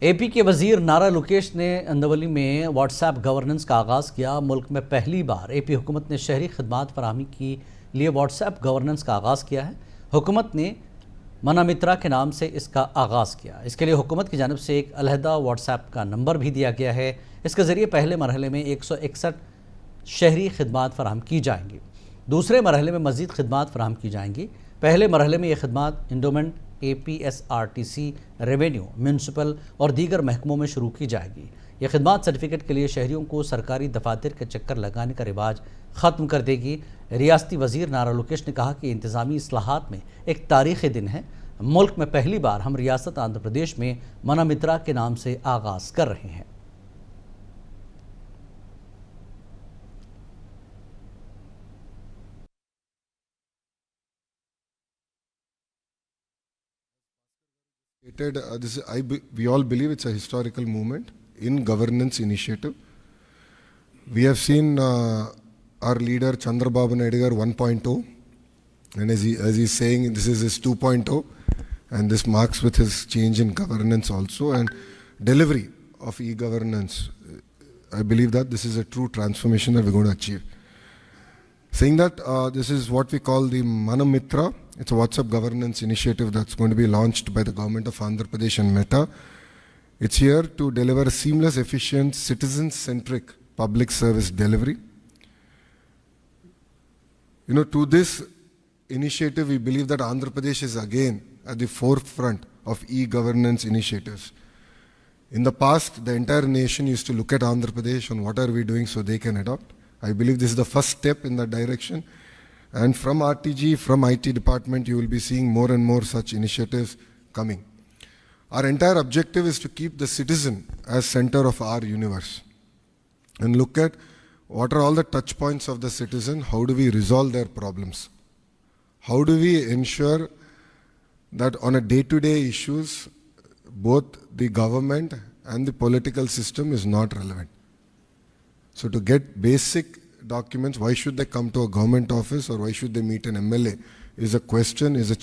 AP के वजीर नारा लोकेश ने अंदवली में व्हाट्सएप गवर्नेंस का आगाज़ किया। मुल्क में पहली बार एपी हुकूमत ने शहरी खदमात फराहमी के लिए व्हाट्सएप गवर्नेंस का आगाज़ किया है। हुकूमत ने मित्रा के नाम से इसका आगाज़ किया। इसके लिए हुकूमत की जानिब से एक अलहदा व्हाट्सएप का नंबर भी दिया गया है। इसके ज़रिए पहले मरहले में 161 शहरी खदमात फराहम की जाएंगी। दूसरे मरहले में मज़ीद खदमात फराहम की जाएंगी। पहले मरहले में ये खदमात इंडोमेंट, APSRTC, रेवेन्यू, म्यूनसिपल और दीगर महकमों में शुरू की जाएगी। ये खदमात सर्टिफिकेट के लिए शहरियों को सरकारी दफातर के चक्कर लगाने का रिवाज ख़त्म कर देगी। रियासती वज़ीर नारा लोकेश ने कहा कि इंतज़ामी इस्लाहात में एक तारीख़ी दिन है। मुल्क में पहली बार हम रियासत आंध्र प्रदेश में मित्रा के नाम से आगाज़ कर रहे हैं। We all believe it's a historical movement in governance initiative. We have seen our leader Chandrababu Naidu 1.0, and as he's saying, this is his 2.0, and this marks with his change in governance also and delivery of e-governance. I believe that this is a true transformation that we're going to achieve. Saying that, this is what we call the Mitra. It's a WhatsApp governance initiative that's going to be launched by the government of Andhra Pradesh and Mitra. It's here to deliver a seamless, efficient, citizen-centric public service delivery. To this initiative, we believe that Andhra Pradesh is again at the forefront of e-governance initiatives. In the past, the entire nation used to look at Andhra Pradesh on what are we doing so they can adopt. I believe this is the first step in that direction. And from RTG, from IT department, you will be seeing more and more such initiatives coming. Our entire objective is to keep the citizen as center of our universe and look at what are all the touch points of the citizen, how do we resolve their problems, how do we ensure that on a day-to-day issues, both the government and the political system is not relevant. So to get basic documents, why should they come to a government office or why should they meet an MLA is a question, is a